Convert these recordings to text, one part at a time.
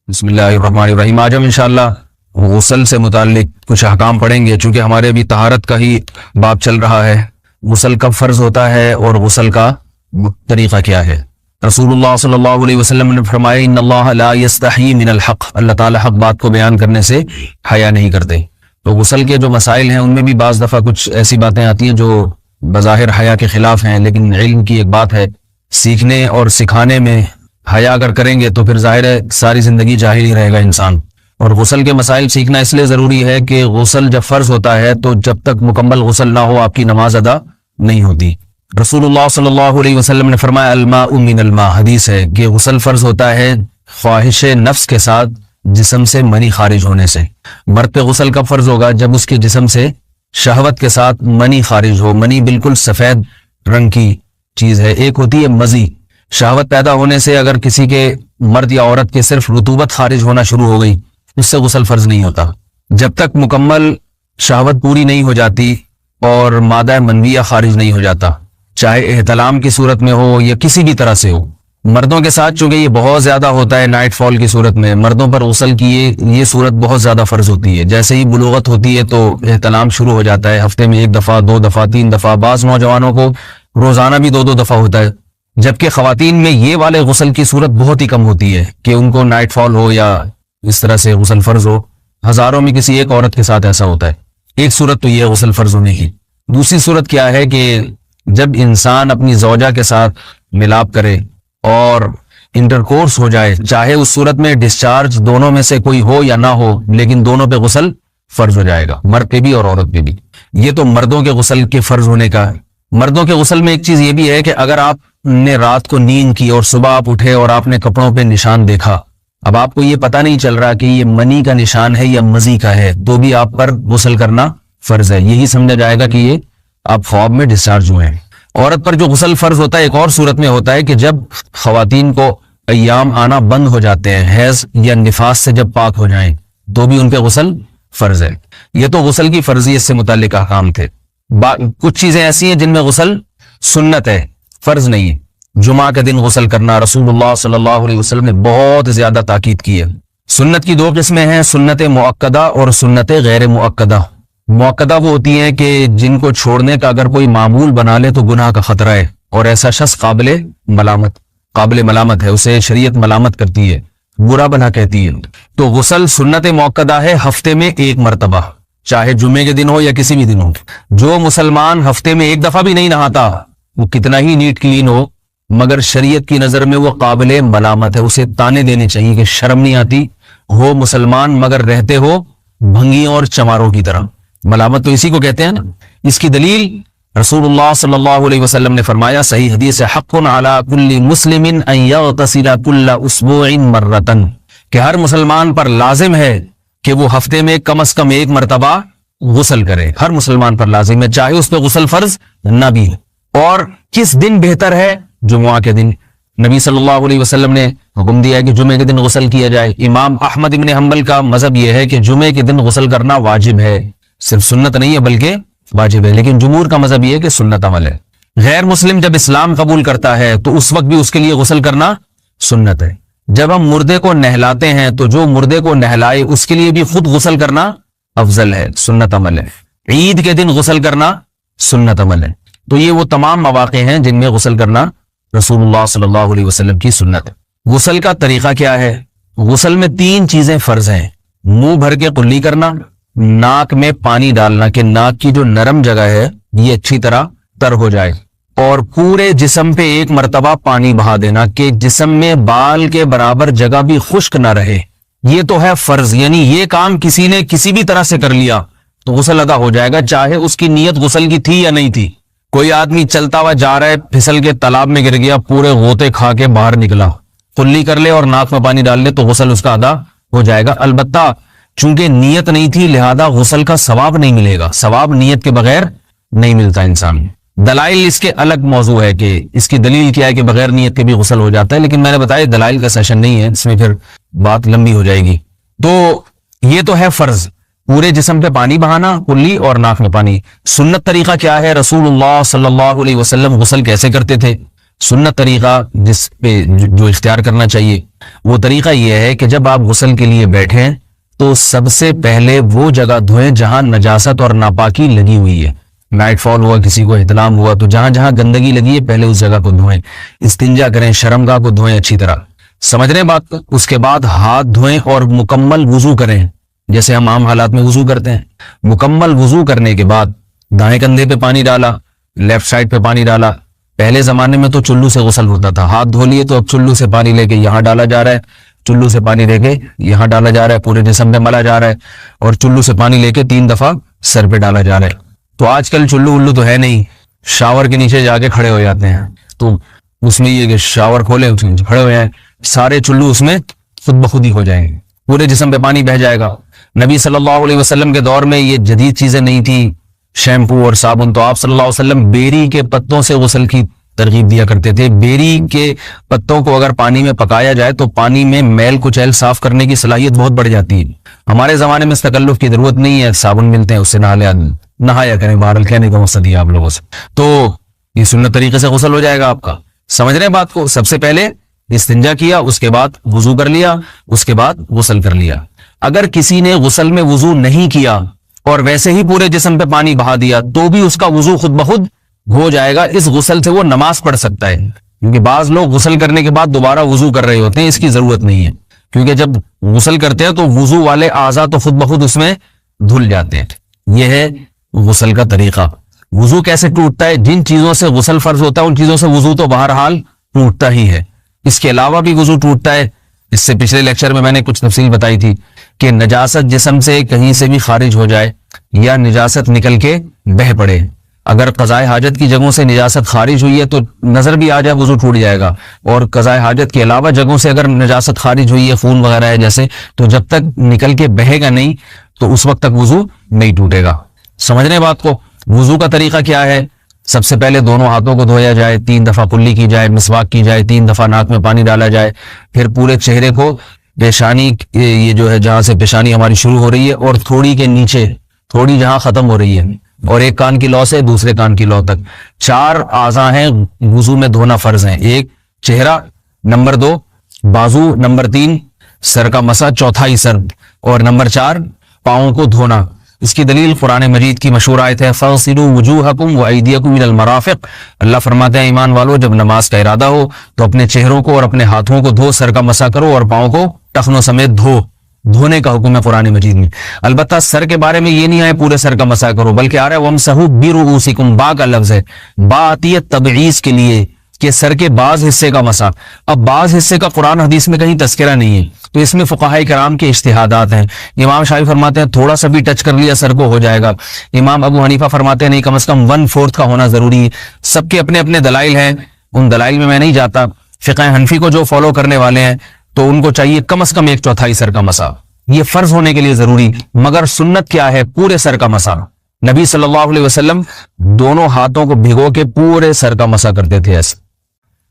بسم اللہ الرحمن الرحیم۔ آج ہم انشاءاللہ غسل سے متعلق کچھ احکام پڑھیں گے، چونکہ ہمارے ابھی طہارت کا ہی باب چل رہا ہے۔ غسل کب فرض ہوتا ہے اور غسل کا طریقہ کیا ہے؟ رسول اللہ صلی اللہ علیہ وسلم نے فرمایا ان اللہ لا یستحیی من الحق، اللہ تعالی حق بات کو بیان کرنے سے حیا نہیں کرتے۔ تو غسل کے جو مسائل ہیں ان میں بھی بعض دفعہ کچھ ایسی باتیں آتی ہیں جو بظاہر حیا کے خلاف ہیں، لیکن علم کی ایک بات ہے، سیکھنے اور سکھانے میں حیا اگر کریں گے تو پھر ظاہر ہے ساری زندگی جاہل ہی رہے گا انسان۔ اور غسل کے مسائل سیکھنا اس لیے ضروری ہے کہ غسل جب فرض ہوتا ہے تو جب تک مکمل غسل نہ ہو آپ کی نماز ادا نہیں ہوتی۔ رسول اللہ صلی اللہ علیہ وسلم نے فرمایا الماء من الماء، حدیث ہے کہ غسل فرض ہوتا ہے خواہش نفس کے ساتھ جسم سے منی خارج ہونے سے۔ مرد پہ غسل کب فرض ہوگا؟ جب اس کے جسم سے شہوت کے ساتھ منی خارج ہو۔ منی بالکل سفید رنگ کی چیز ہے، ایک ہوتی ہے مزی۔ شہوت پیدا ہونے سے اگر کسی کے مرد یا عورت کے صرف رطوبت خارج ہونا شروع ہو گئی، اس سے غسل فرض نہیں ہوتا۔ جب تک مکمل شہوت پوری نہیں ہو جاتی اور مادہ منویہ خارج نہیں ہو جاتا، چاہے احتلام کی صورت میں ہو یا کسی بھی طرح سے ہو۔ مردوں کے ساتھ چونکہ یہ بہت زیادہ ہوتا ہے، نائٹ فال کی صورت میں مردوں پر غسل کی یہ صورت بہت زیادہ فرض ہوتی ہے۔ جیسے ہی بلوغت ہوتی ہے تو احتلام شروع ہو جاتا ہے، ہفتے میں 1 دفعہ 2 دفعہ 3 دفعہ، بعض نوجوانوں کو روزانہ بھی 2 دفعہ ہوتا ہے، جبکہ خواتین میں یہ والے غسل کی صورت بہت ہی کم ہوتی ہے کہ ان کو نائٹ فال ہو یا اس طرح سے غسل فرض ہو۔ ہزاروں میں کسی ایک عورت کے ساتھ ایسا ہوتا ہے۔ ایک صورت تو یہ غسل فرض ہونے کی۔ دوسری صورت کیا ہے کہ جب انسان اپنی زوجہ کے ساتھ ملاپ کرے اور انٹرکورس ہو جائے، چاہے اس صورت میں ڈسچارج دونوں میں سے کوئی ہو یا نہ ہو، لیکن دونوں پہ غسل فرض ہو جائے گا، مرد پہ بھی اور عورت پہ بھی۔ یہ تو مردوں کے غسل کے فرض ہونے کا ہے۔ مردوں کے غسل میں ایک چیز یہ بھی ہے کہ اگر آپ نے رات کو نیند کی اور صبح آپ اٹھے اور آپ نے کپڑوں پہ نشان دیکھا، اب آپ کو یہ پتہ نہیں چل رہا کہ یہ منی کا نشان ہے یا مزی کا ہے، تو بھی آپ پر غسل کرنا فرض ہے۔ یہی سمجھا جائے گا کہ یہ آپ خواب میں ڈسچارج ہوئے ہیں۔ عورت پر جو غسل فرض ہوتا ہے ایک اور صورت میں ہوتا ہے کہ جب خواتین کو ایام آنا بند ہو جاتے ہیں، حیض یا نفاس سے جب پاک ہو جائیں، تو بھی ان پہ غسل فرض ہے۔ یہ تو غسل کی فرضیت سے متعلق احکام تھے۔ کچھ چیزیں ایسی ہیں جن میں غسل سنت ہے، فرض نہیں ہے۔ جمعہ کے دن غسل کرنا رسول اللہ صلی اللہ علیہ وسلم نے بہت زیادہ تاکید کی ہے۔ سنت کی 2 قسمیں ہیں، سنت مؤکدہ اور سنت غیر مؤکدہ۔ مؤکدہ وہ ہوتی ہیں کہ جن کو چھوڑنے کا اگر کوئی معمول بنا لے تو گناہ کا خطرہ ہے، اور ایسا شخص قابل ملامت ہے، اسے شریعت ملامت کرتی ہے، برا بنا کہتی ہے۔ تو غسل سنت مؤکدہ ہے ہفتے میں 1 مرتبہ، چاہے جمعے کے دن ہو یا کسی بھی دن ہو۔ جو مسلمان ہفتے میں 1 دفعہ بھی نہیں نہاتا، وہ کتنا ہی نیٹ کلین ہو، مگر شریعت کی نظر میں وہ قابل ملامت ہے، اسے تانے دینے چاہیے کہ شرم نہیں آتی ہو مسلمان مگر رہتے ہو بھنگیوں اور چماروں کی طرح۔ ملامت تو اسی کو کہتے ہیں نا۔ اس کی دلیل رسول اللہ صلی اللہ علیہ وسلم نے فرمایا، صحیح حدیث ہے، حق علی کل مسلم ان یغتسل کل اسبوع مرۃ، کہ ہر مسلمان پر لازم ہے کہ وہ ہفتے میں کم از کم 1 مرتبہ غسل کرے۔ ہر مسلمان پر لازم ہے، چاہے اس پہ غسل فرض نہ بھی ہے۔ اور کس دن بہتر ہے؟ جمعہ کے دن۔ نبی صلی اللہ علیہ وسلم نے حکم دیا ہے کہ جمعے کے دن غسل کیا جائے۔ امام احمد ابن حنبل کا مذہب یہ ہے کہ جمعے کے دن غسل کرنا واجب ہے، صرف سنت نہیں ہے بلکہ واجب ہے، لیکن جمہور کا مذہب یہ ہے کہ سنت عمل ہے۔ غیر مسلم جب اسلام قبول کرتا ہے تو اس وقت بھی اس کے لیے غسل کرنا سنت ہے۔ جب ہم مردے کو نہلاتے ہیں تو جو مردے کو نہلائے اس کے لیے بھی خود غسل کرنا افضل ہے، سنت عمل ہے۔ عید کے دن غسل کرنا سنت عمل ہے۔ تو یہ وہ تمام مواقع ہیں جن میں غسل کرنا رسول اللہ صلی اللہ علیہ وسلم کی سنت ہے۔ غسل کا طریقہ کیا ہے؟ غسل میں 3 چیزیں فرض ہیں، منہ بھر کے قلی کرنا، ناک میں پانی ڈالنا کہ ناک کی جو نرم جگہ ہے یہ اچھی طرح تر ہو جائے، اور پورے جسم پہ 1 مرتبہ پانی بہا دینا کہ جسم میں بال کے برابر جگہ بھی خشک نہ رہے۔ یہ تو ہے فرض، یعنی یہ کام کسی نے کسی بھی طرح سے کر لیا تو غسل ادا ہو جائے گا، چاہے اس کی نیت غسل کی تھی یا نہیں تھی۔ کوئی آدمی چلتا ہوا جا رہا ہے، پھسل کے تالاب میں گر گیا، پورے غوطے کھا کے باہر نکلا، قلی کر لے اور ناک میں پانی ڈال لے تو غسل اس کا ادا ہو جائے گا۔ البتہ چونکہ نیت نہیں تھی لہذا غسل کا ثواب نہیں ملے گا، ثواب نیت کے بغیر نہیں ملتا انسان۔ دلائل اس کے الگ موضوع ہے کہ اس کی دلیل کیا ہے کہ بغیر نیت کے بھی غسل ہو جاتا ہے، لیکن میں نے بتایا دلائل کا سیشن نہیں ہے، اس میں پھر بات لمبی ہو جائے گی۔ تو یہ تو ہے فرض، پورے جسم پہ پانی بہانا، کلی اور ناک میں پانی۔ سنت طریقہ کیا ہے؟ رسول اللہ صلی اللہ علیہ وسلم غسل کیسے کرتے تھے؟ سنت طریقہ جس پہ جو اختیار کرنا چاہیے وہ طریقہ یہ ہے کہ جب آپ غسل کے لیے بیٹھیں تو سب سے پہلے وہ جگہ دھوئیں جہاں نجاست اور ناپاکی لگی ہوئی ہے. نائٹ فال ہوا, کسی کو احتلام ہوا, تو جہاں جہاں گندگی لگی ہے پہلے اس جگہ کو دھوئیں. استنجا کریں, شرمگاہ کو دھوئیں اچھی طرح, سمجھ رہے ہیں بات کو. اس کے بعد ہاتھ دھوئیں اور مکمل وضو کریں جیسے ہم عام حالات میں وضو کرتے ہیں. مکمل وضو کرنے کے بعد دائیں کندھے پہ پانی ڈالا, لیفٹ سائڈ پہ پانی ڈالا. پہلے زمانے میں تو چلو سے غسل ہوتا تھا, ہاتھ دھو لیے تو اب چلو سے پانی لے کے یہاں ڈالا جا رہا ہے, چلو سے پانی لے کے یہاں ڈالا جا رہا ہے, پورے جسم میں ملا جا رہا ہے, اور چلو سے پانی لے کے 3 دفعہ سر پہ ڈالا جا رہا ہے. تو آج کل چلو الو تو ہے نہیں, شاور کے نیچے جا کے کھڑے ہو جاتے ہیں. تو اس میں یہ کہ شاور کھولے کھڑے ہو جائیں, سارے چلو اس میں خود بخود ہی ہو جائیں گے, پورے جسم پہ پانی بہ جائے گا. نبی صلی اللہ علیہ وسلم کے دور میں یہ جدید چیزیں نہیں تھی, شیمپو اور صابن. تو آپ صلی اللہ علیہ وسلم بیری کے پتوں سے غسل کی ترغیب دیا کرتے تھے. بیری کے پتوں کو اگر پانی میں پکایا جائے تو پانی میں میل کچیل صاف کرنے کی صلاحیت بہت بڑھ جاتی ہے. ہمارے زمانے میں اس تکلف کی ضرورت نہیں ہے, صابن ملتے ہیں اس سے نہایا کریں. بہرحال کہنے کا مقصد یہ آپ لوگوں سے, تو یہ سنت طریقے سے غسل ہو جائے گا آپ کا. سمجھ رہے ہیں بات کو. سب سے پہلے استنجا کیا, اس کے بعد وضو کر لیا, اس کے بعد غسل کر لیا. اگر کسی نے غسل میں وضو نہیں کیا اور ویسے ہی پورے جسم پہ پانی بہا دیا تو بھی اس کا وضو خود بخود ہو جائے گا. اس غسل سے وہ نماز پڑھ سکتا ہے, کیونکہ بعض لوگ غسل کرنے کے بعد دوبارہ وضو کر رہے ہوتے ہیں. اس کی ضرورت نہیں ہے, کیونکہ جب غسل کرتے ہیں تو وضو والے اعضاء تو خود بخود اس میں دھل جاتے ہیں. یہ ہے غسل کا طریقہ. وضو کیسے ٹوٹتا ہے؟ جن چیزوں سے غسل فرض ہوتا ہے ان چیزوں سے وضو تو بہرحال ٹوٹتا ہی ہے. اس کے علاوہ بھی وضو ٹوٹتا ہے. اس سے پچھلے لیکچر میں نے کچھ تفصیل بتائی تھی کہ نجاست جسم سے کہیں سے بھی خارج ہو جائے یا نجاست نکل کے بہہ پڑے, اگر قضائے حاجت کی جگہوں سے نجاست خارج ہوئی ہے تو نظر بھی آ جائے وضو ٹوٹ جائے گا, اور قضائے حاجت کے علاوہ جگہوں سے اگر نجاست خارج ہوئی ہے, خون وغیرہ ہے جیسے, تو جب تک نکل کے بہے گا نہیں تو اس وقت تک وضو نہیں ٹوٹے گا. سمجھ رہے بات کو. وضو کا طریقہ کیا ہے؟ سب سے پہلے دونوں ہاتھوں کو دھویا جائے, 3 دفعہ کلی کی جائے, مسواک کی جائے, 3 دفعہ ناک میں پانی ڈالا جائے, پھر پورے چہرے کو پیشانی, یہ جو ہے جہاں سے پیشانی ہماری شروع ہو رہی ہے اور تھوڑی کے نیچے تھوڑی جہاں ختم ہو رہی ہے, اور ایک کان کی لو سے دوسرے کان کی لو تک 4 اعضاء ہیں وضو میں دھونا فرض ہیں. 1 چہرہ, نمبر 2 بازو, نمبر 3 سر کا مسا, چوتھائی سر, اور نمبر 4 پاؤں کو دھونا. اس کی دلیل قرآن مجید کی مشہور آیت ہے فَاغْسِلُوا وُجُوهَكُمْ وَأَيْدِيَكُمْ إِلَى الْمَرَافِقِ. اللہ فرماتے ہیں ایمان والو, جب نماز کا ارادہ ہو تو اپنے چہروں کو اور اپنے ہاتھوں کو دھو, سر کا مسا کرو اور پاؤں کو ٹخنوں سمیت دھو. دھونے کا حکم ہے قرآن مجید میں. البتہ سر کے بارے میں یہ نہیں ہے پورے سر کا مسا کرو, بلکہ آ رہا ہے وَامْسَحُوا بِرُؤُوسِكُمْ. با کا لفظ ہے, با آتی ہے تبعیض کے لیے کہ سر کے بعض حصے کا مسا. اب بعض حصے کا قرآن حدیث میں کہیں تذکرہ نہیں ہے, تو اس میں فقہاء کرام کے اجتہادات ہیں. امام شافعی فرماتے ہیں تھوڑا سا بھی ٹچ کر لیا سر کو ہو جائے گا. امام ابو حنیفہ فرماتے ہیں نہیں, کم از کم 1/4 کا ہونا ضروری ہے. سب کے اپنے اپنے دلائل ہیں, ان دلائل میں نہیں جاتا. فقہ حنفی کو جو فالو کرنے والے ہیں تو ان کو چاہیے کم از کم 1/4 سر کا مسا, یہ فرض ہونے کے لیے ضروری. مگر سنت کیا ہے؟ پورے سر کا مسا. نبی صلی اللہ علیہ وسلم دونوں ہاتھوں کو بھگو کے پورے سر کا مسا کرتے تھے ایسے.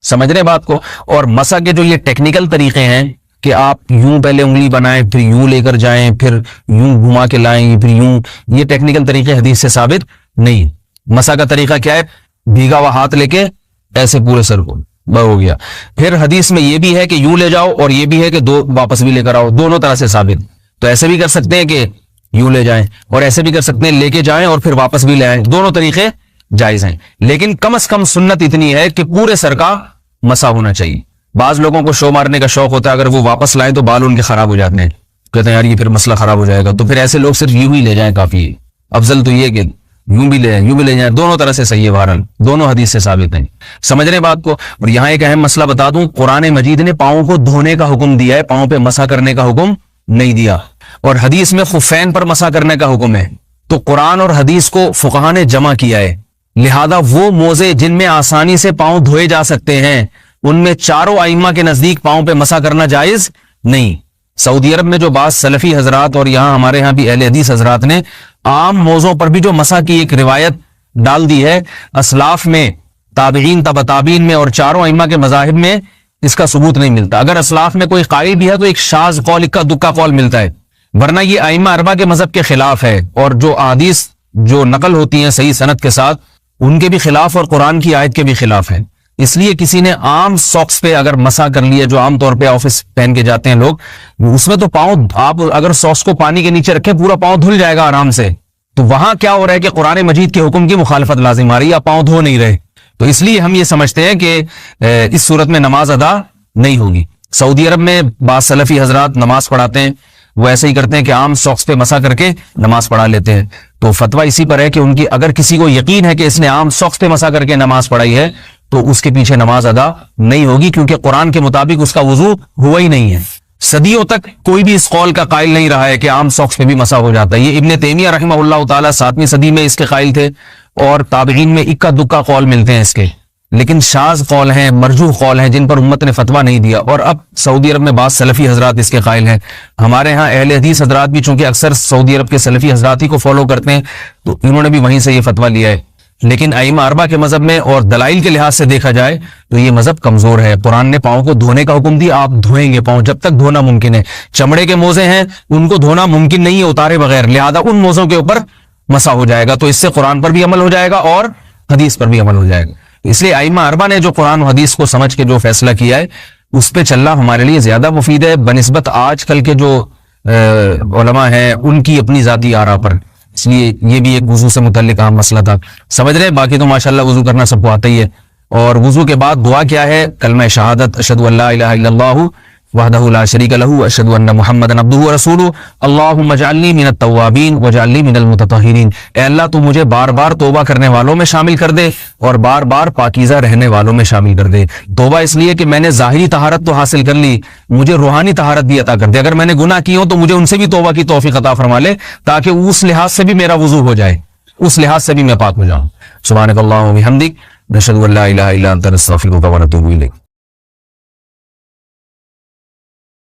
سمجھ رہے بات کو. اور مسا کے جو یہ ٹیکنیکل طریقے ہیں کہ آپ یوں پہلے انگلی بنائیں, پھر یوں لے کر جائیں, پھر یوں گھما کے لائیں, پھر یوں, یہ ٹیکنیکل طریقے حدیث سے ثابت نہیں. مسا کا طریقہ کیا ہے؟ بھیگا ہوا ہاتھ لے کے ایسے پورے سر کو ہو گیا. پھر حدیث میں یہ بھی ہے کہ یوں لے جاؤ اور یہ بھی ہے کہ 2 واپس بھی لے کر آؤ, دونوں طرح سے ثابت. تو ایسے بھی کر سکتے ہیں کہ یوں لے جائیں, اور ایسے بھی کر سکتے ہیں لے کے جائیں اور پھر واپس بھی لے آئیں, دونوں طریقے جائز ہیں. لیکن کم از کم سنت اتنی ہے کہ پورے سر کا مسا ہونا چاہیے. بعض لوگوں کو شو مارنے کا شوق ہوتا ہے, اگر وہ واپس لائیں تو بال ان کے خراب ہو جاتے ہیں, کہتے ہیں یار یہ پھر مسئلہ خراب ہو جائے گا, تو پھر ایسے لوگ صرف یوں ہی لے جائیں کافی ہے. افضل تو یہ کہ یوں بھی لے جائیں, دونوں طرح سے صحیح ہے, بہرحال دونوں حدیث سے ثابت ہیں. سمجھ رہے بات کو. اور یہاں ایک اہم مسئلہ بتا دوں, قرآن مجید نے پاؤں کو دھونے کا حکم دیا ہے, پاؤں پہ مسا کرنے کا حکم نہیں دیا. اور حدیث میں خفین پر مسا کرنے کا حکم ہے. تو قرآن اور حدیث کو فقہاء نے جمع کیا ہے, لہذا وہ موزے جن میں آسانی سے پاؤں دھوئے جا سکتے ہیں ان میں چاروں ائمہ کے نزدیک پاؤں پہ مسا کرنا جائز نہیں. سعودی عرب میں جو بعض سلفی حضرات اور یہاں ہمارے ہاں بھی اہل حدیث حضرات نے عام موضوع پر بھی جو مسا کی ایک روایت ڈال دی ہے, اسلاف میں, تابعین, تبع تابعین میں اور چاروں ائمہ کے مذاہب میں اس کا ثبوت نہیں ملتا. اگر اسلاف میں کوئی قائل بھی ہے تو ایک شاذ قول, اکا دکا قول ملتا ہے, ورنہ یہ ائمہ اربعہ کے مذہب کے خلاف ہے. اور جو احادیث جو نقل ہوتی ہیں صحیح سند کے ساتھ ان کے بھی خلاف اور قرآن کی آیت کے بھی خلاف ہیں. اس لیے کسی نے عام ساکس پہ اگر مسا کر لیا، جو عام طور پہ آفس پہن کے جاتے ہیں لوگ، اس میں تو پاؤں، آپ اگر ساکس کو پانی کے نیچے رکھیں پورا پاؤں دھل جائے گا آرام سے. تو وہاں کیا ہو رہا ہے کہ قرآن مجید کے حکم کی مخالفت لازم آ رہی ہے، آپ پاؤں دھو نہیں رہے. تو اس لیے ہم یہ سمجھتے ہیں کہ اس صورت میں نماز ادا نہیں ہوگی. سعودی عرب میں بعض سلفی حضرات نماز پڑھاتے ہیں، وہ ایسے ہی کرتے ہیں کہ عام ساکس پہ مسا کر کے نماز پڑھا لیتے ہیں. تو فتویٰ اسی پر ہے کہ ان کی اگر کسی کو یقین ہے کہ اس نے عام ساکس پہ مسا کر کے نماز پڑھائی ہے تو اس کے پیچھے نماز ادا نہیں ہوگی، کیونکہ قرآن کے مطابق اس کا وضو ہوا ہی نہیں ہے. صدیوں تک کوئی بھی اس قول کا قائل نہیں رہا ہے کہ عام ساکس پہ بھی مسا ہو جاتا ہے. یہ ابن تیمیہ رحمہ اللہ تعالیٰ 7ویں صدی میں اس کے قائل تھے، اور تابعین میں اکا دکا قول ملتے ہیں اس کے، لیکن شاذ قول ہیں، مرجوح قول ہیں جن پر امت نے فتویٰ نہیں دیا. اور اب سعودی عرب میں بعض سلفی حضرات اس کے قائل ہیں. ہمارے ہاں اہل حدیث حضرات بھی چونکہ اکثر سعودی عرب کے سلفی حضرات ہی کو فالو کرتے ہیں، تو انہوں نے بھی وہیں سے یہ فتویٰ لیا ہے. لیکن ائمہ اربعہ کے مذہب میں اور دلائل کے لحاظ سے دیکھا جائے تو یہ مذہب کمزور ہے. قرآن نے پاؤں کو دھونے کا حکم دیا، آپ دھوئیں گے پاؤں جب تک دھونا ممکن ہے. چمڑے کے موزے ہیں ان کو دھونا ممکن نہیں ہے اتارے بغیر، لہذا ان موزوں کے اوپر مسا ہو جائے گا. تو اس سے قرآن پر بھی عمل ہو جائے گا اور حدیث پر بھی عمل ہو جائے گا. اس لیے ائمہ اربعہ نے جو قرآن و حدیث کو سمجھ کے جو فیصلہ کیا ہے اس پہ چلنا ہمارے لیے زیادہ مفید ہے بنسبت آج کل کے جو علماء ہیں ان کی اپنی ذاتی آراء پر. اس لیے یہ بھی ایک وضو سے متعلق اہم مسئلہ تھا. سمجھ رہے ہیں؟ باقی تو ماشاءاللہ وضو کرنا سب کو آتا ہی ہے. اور وضو کے بعد دعا کیا ہے؟ کلمہ شہادت، اشہد ان لا الہ الا اللہ وحدہ لا شریک لہ اشہد ان محمدا عبدہ ورسولہ اللہم اجعلنی من التوابین واجعلنی من المتطہرین. اے اللہ تو مجھے بار بار توبہ کرنے والوں میں شامل کر دے اور بار بار پاکیزہ رہنے والوں میں شامل کر دے. توبہ اس لیے کہ میں نے ظاہری طہارت تو حاصل کر لی، مجھے روحانی طہارت بھی عطا کر دے. اگر میں نے گناہ کی ہوں تو مجھے ان سے بھی توبہ کی توفیق عطا فرما لے، تاکہ اس لحاظ سے بھی میرا وضو ہو جائے، اس لحاظ سے بھی میں پاک ہو جاؤں. سبحانک اللہم و بحمدک، نشہد ان لا الہ الا انت، نستغفرک و نتوب الیک.